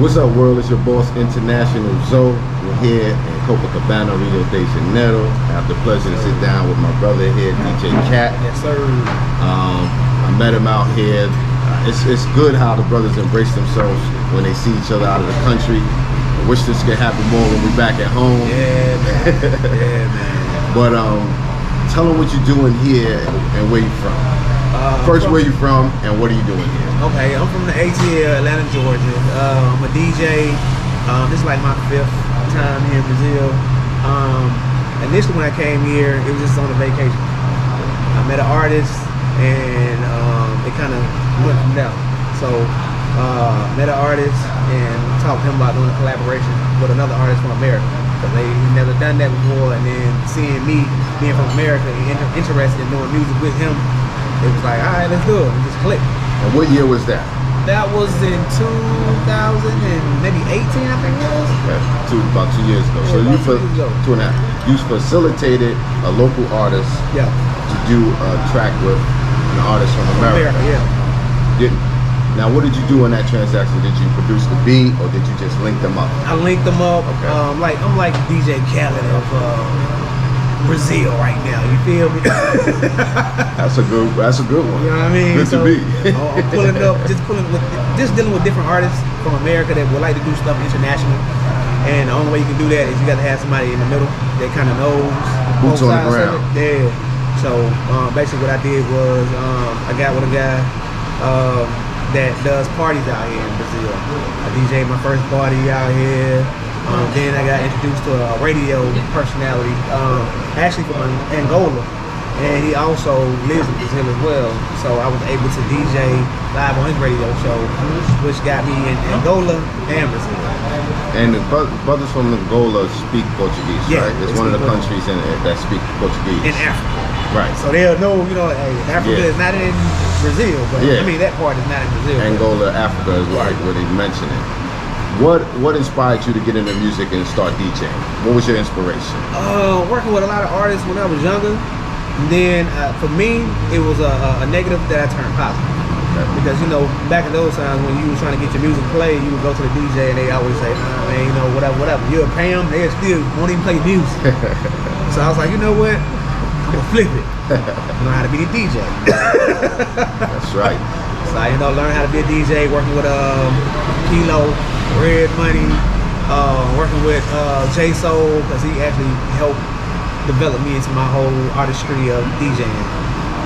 What's up, world? It's your boss, International Zoe. We're here in Copacabana, Rio de Janeiro. I have the pleasure to sit down with my brother here, DJ KAT. Yes, sir. I met him out here. It's good how the brothers embrace themselves when they see each other out of the country. I wish this could happen more when we're back at home. Yeah, man. Yeah, man. But tell them what you're doing here and where you're from. First, where you from and what are you doing here? Okay, I'm from the ATL, Atlanta, Georgia. I'm a DJ. This is like my 5th time here in Brazil. Initially when I came here, it was just on a vacation. I met an artist and it kind of went from there. So met an artist and talked to him about doing a collaboration with another artist from America. Because they never done that before, and then seeing me being from America and interested in doing music with him, it was like, all right, let's do it. We just clicked. And what year was that? That was in 2000 and maybe 18, I think it was. Yeah, about 2 years ago. So about 2 years ago. 2.5. You facilitated a local artist to do a track with an artist from America. Now, what did you do in that transaction? Did you produce the beat, or did you just link them up? I linked them up. Okay. I'm like DJ Khalid of Brazil right now. You feel me? That's a good one. You know what I mean? Good to be. I'm pulling up, just dealing with different artists from America that would like to do stuff international. And the only way you can do that is you got to have somebody in the middle that kind of knows boots on the ground. Yeah. So basically, what I did was I got with a guy that does parties out here in Brazil. I DJ'd my first party out here. Then I got introduced to a radio personality, actually from Angola, and he also lives in Brazil as well. So I was able to DJ live on his radio show, which got me in Angola and Brazil. And the brothers from Angola speak Portuguese, right? It's one of the countries that speak Portuguese. In Africa. Right. So they'll know, hey, Africa is not in Brazil, but I mean, that part is not in Brazil. Angola, Africa is right where they mention it. What inspired you to get into music and start DJing? What was your inspiration? Working with a lot of artists when I was younger. And then for me, it was a negative that I turned positive. Okay. Because back in those times when you were trying to get your music played, you would go to the DJ and they always say, nah, man, whatever. You'll pay them, they still won't even play music. So I was like, you know what? I'm gonna flip it. Learn how to be a DJ. That's right. So I learn how to be a DJ, working with Kilo, Red Money, working with J Soul, because he actually helped develop me into my whole artistry of DJing.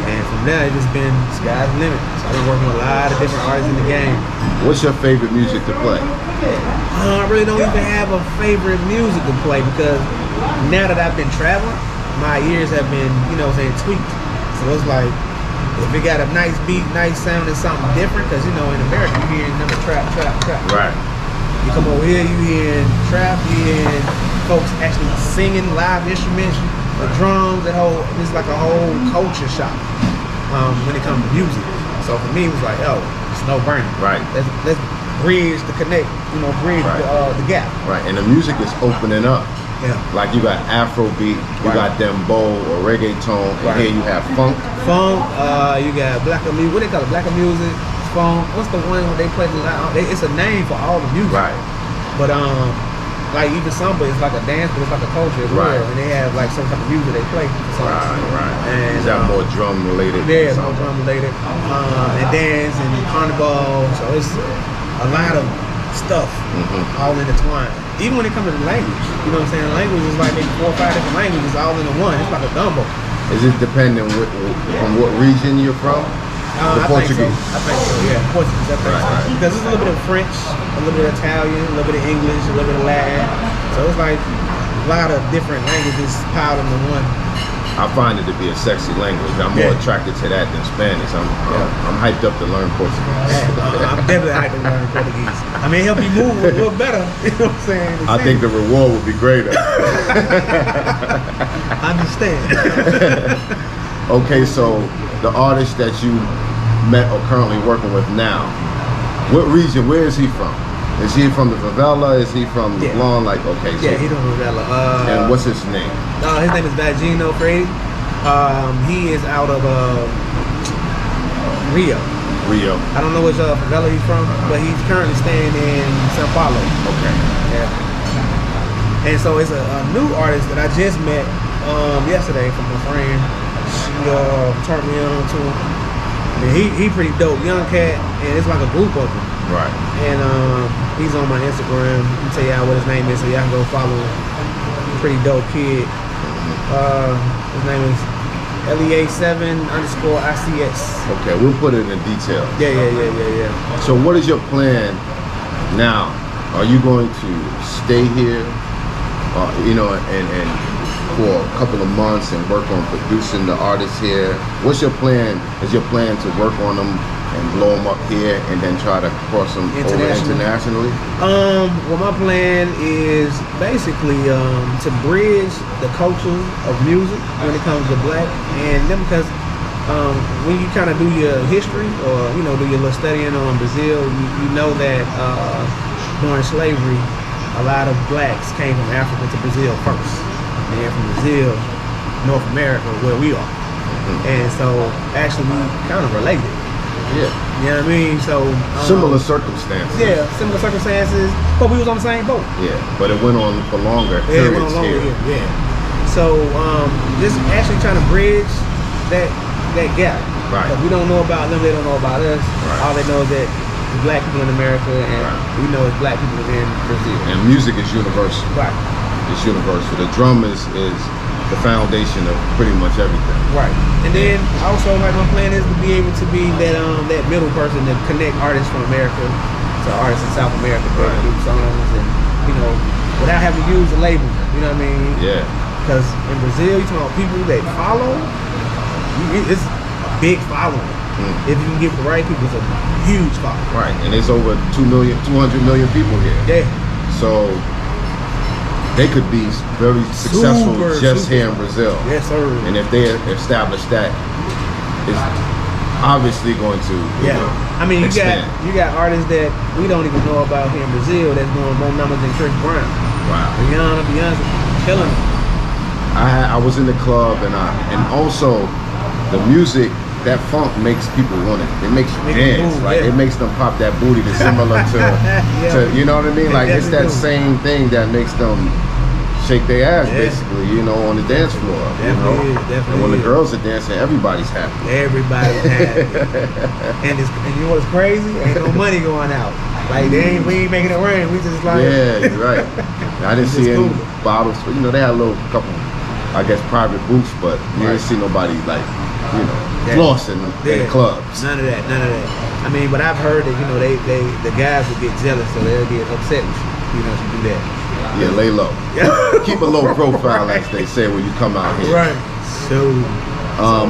And from there, it's just been sky's the limit. So I've been working with a lot of different artists in the game. What's your favorite music to play? I really don't even have a favorite music to play, because now that I've been traveling, my ears have been, tweaked. So it's like, if it got a nice beat, nice sound, and something different, because in America you're hearing number trap. Right. You come over here, you hearing trap, you hearing folks actually singing live instruments, the drums, it's like a whole culture shock when it comes to music. So for me, it was like, it's no burning. Right. Let's bridge the connect, bridge the gap. Right, and the music is opening up. Yeah. Like you got Afrobeat, you got dembow or reggaeton, and here you have funk. You got black music. What they call it? Black music, funk. What's the one where they play the loud? It's a name for all the music. Right. But like even samba, it's like a dance, but it's like a culture as well. And they have like some type of music they play. Right. And is that more drum related? Yeah, it's more drum related. And dance and carnival. So it's a lot of stuff all intertwined. Even when it comes to the language, you know what I'm saying? Language is like maybe 4 or 5 different languages all into one. It's like a gumbo. Is it depending on what region you're from? The Portuguese. I think so, yeah. Portuguese, I think so. Because it's a little bit of French, a little bit of Italian, a little bit of English, a little bit of Latin. So it's like a lot of different languages piled into one. I find it to be a sexy language. I'm more attracted to that than Spanish. I'm hyped up to learn Portuguese. I'm definitely hyped to learn Portuguese. I mean, help you move a little better. You know what I'm saying? I think the reward would be greater. I understand. Okay, so the artist that you met or currently working with now, what region? Where is he from? Is he from the favela? Is he from the Leblon? Like, okay. So he's from the favela. And what's his name? His name is Vagino Freddy. He is out of Rio. Rio. I don't know which favela he's from, but he's currently staying in Sao Paulo. Okay. Yeah. And so it's a new artist that I just met yesterday from my friend. She turned me on to him. And he pretty dope, young cat, and it's like a group of them. Right. And he's on my Instagram. I'll tell y'all what his name is, so y'all can go follow him. Pretty dope kid. His name is LEA7_ICS. Okay, we'll put it in detail. Yeah. So what is your plan now? Are you going to stay here, and for a couple of months and work on producing the artists here? What's your plan? Is your plan to work on them and blow them up here and then try to cross them over internationally? Well, my plan is basically to bridge the culture of music when it comes to black, and then because when you kind of do your history or do your little studying on Brazil, you know that during slavery, a lot of blacks came from Africa to Brazil first, and then from Brazil, North America, where we are, and so actually we kind of related. Yeah. You know what I mean? So similar circumstances. Yeah, similar circumstances, but we was on the same boat. Yeah, but it went on for longer. Yeah, it went on longer. Yeah. So just actually trying to bridge that gap. Right. We don't know about them, they don't know about us. Right. All they know is that it's black people in America, and we know it's black people in Brazil. And music is universal. Right. It's universal. The drum is the foundation of pretty much everything. Right. And then also, like, my plan is to be able to be that middle person to connect artists from America to artists in South America, to do songs, and without having to use a label. You know what I mean? Yeah. Because in Brazil, you talk about people that follow. It's a big following. If you can get the right people, it's a huge following. Right. And there's over 200 million people here. Yeah. So they could be very successful here in Brazil. Yes, sir. And if they establish that, it's obviously going to I mean, expand. you got artists that we don't even know about here in Brazil that's doing more numbers than Chris Brown. Wow. Beyonce, killing them. I was in the club, and also the music. That funk makes people want it. It makes you dance. Like it makes them pop that booty. That's similar to you know what I mean? Like it's that same thing that makes them shake their ass, basically, on the dance floor. Definitely. And when the girls are dancing, everybody's happy. Everybody's happy. and you know what's crazy? Ain't no money going out. Like we ain't making it rain. We just like you're right. I didn't see any bottles. They had a couple, I guess, private booths, but you didn't see nobody like flossing in clubs. None of that. I mean, but I've heard that the guys will get jealous, so they'll get upset if you do that. Yeah, lay low. Keep a low profile, as they say when you come out here. Right. So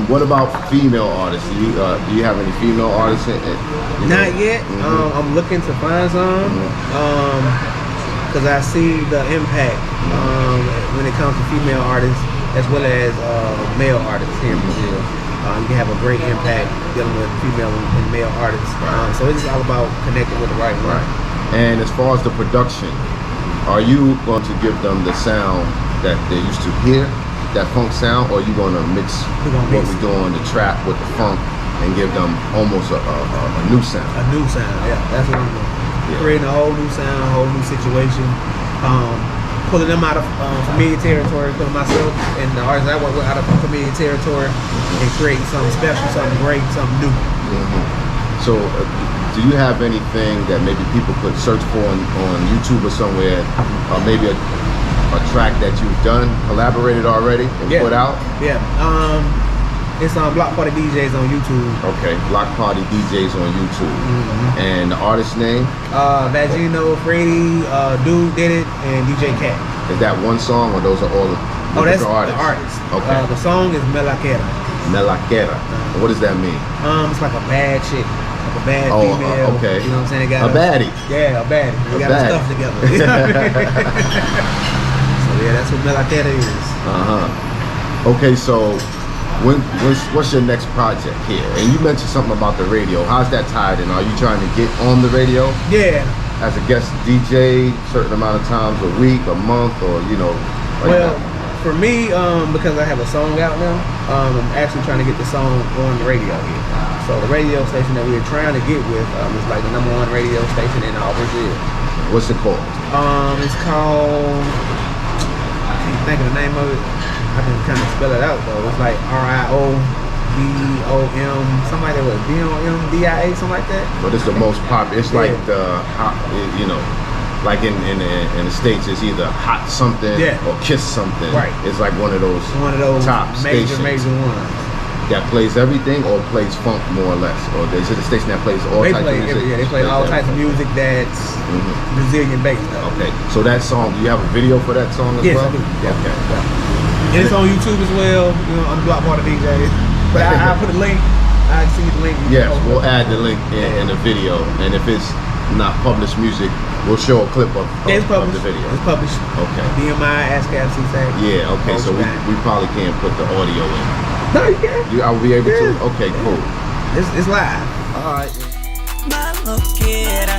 what about female artists? Do you have any female artists? Not yet. I'm looking to find some because I see the impact when it comes to female artists as well as male artists here in Brazil. You can have a great impact dealing with female and male artists. So it's all about connecting with the right one. Right. And as far as the production, are you going to give them the sound that they used to hear, that funk sound, or are you going to mix what we're doing, the trap with the funk, and give them almost a new sound? A new sound, yeah. That's what I'm doing. Yeah. Creating a whole new sound, a whole new situation. Pulling them out of familiar territory, putting myself and the artists I work with out of familiar territory, and creating something special, something great, something new. So, do you have anything that maybe people could search for on YouTube or somewhere, or maybe a track that you've done, collaborated already, and put out? Yeah. It's on Block Party DJs on YouTube. Okay, Block Party DJs on YouTube. And the artist name? Vagino, Freddy, Dude Did It, and DJ KAT. Is that one song, or those are all the that's artists? The artist. Okay. The song is Melaquera. Melaquera. What does that mean? It's like a bad chick. Like a bad female. Okay. You know what I'm saying? They got a baddie. Yeah, a baddie. They got stuff together. You know what I mean? So yeah, that's what Melaquera is. Okay, so what's your next project here? And you mentioned something about the radio. How's that tied in? Are you trying to get on the radio? Yeah. As a guest DJ, certain amount of times a week, a month, or for me, because I have a song out now, I'm actually trying to get the song on the radio here. So the radio station that we were trying to get with is like the #1 radio station in all Brazil. What's it called? It's called, I can't think of the name of it. I can kind of spell it out though. It's like RIOBOM, something like that. What, BOMDIA, something like that. But it's the most popular. It's like the you know, like in the States, it's either hot something or kiss something. Right. It's like one of those top major ones. That plays everything or plays funk more or less, or is it a station that plays all types of music? They play all types of music that's Brazilian based though. Okay, so that song, do you have a video for that song as well? Yes, I do. Yeah. Okay. Yeah. And it's on YouTube as well. You know, I'm Block Party DJ. But I'll put a link. I'll see the link. Yes, we'll add the link in the video, and if it's not published music, we'll show a clip of the video. It's published. Okay. BMI, ASCAP, CSAC. Yeah. Okay. So we probably can't put the audio in. No, you can. I'll be able to? Okay, cool. It's live. Alright. Maloqueira,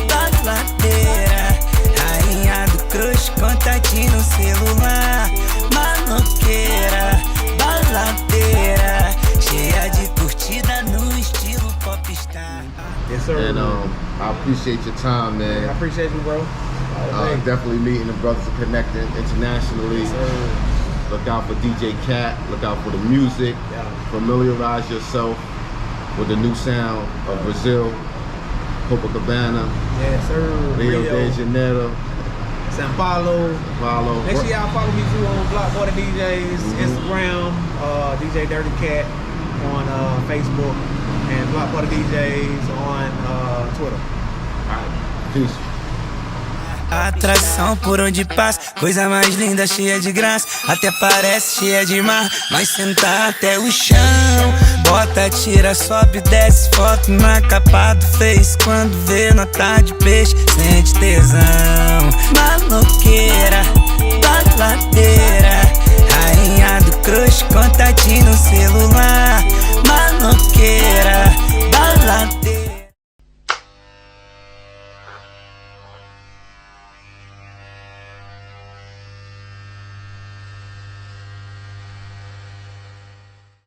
babadeira, rainha do crush, contatinho no celular. Maloqueira, baladeira, cheia de curtida no estilo popstar. Yes, sir. And I appreciate your time, man. I appreciate you, bro. Definitely meeting the brothers and connecting internationally. Yes, sir. Look out for DJ KAT. Look out for the music. Familiarize yourself with the new sound of Brazil, Copacabana, yes, sir. Rio de Janeiro, São Paulo. Make sure y'all follow me too on Block Party DJs, Instagram, DJ Dirty Cat on Facebook, and Block Party DJs on Twitter. All right, peace. Atração por onde passa, coisa mais linda, cheia de graça. Até parece cheia de mar, mas senta até o chão. Bota, tira, sobe, desce, foto na capa do Face. Quando vê nota de peixe, sente tesão. Maloqueira, baladeira,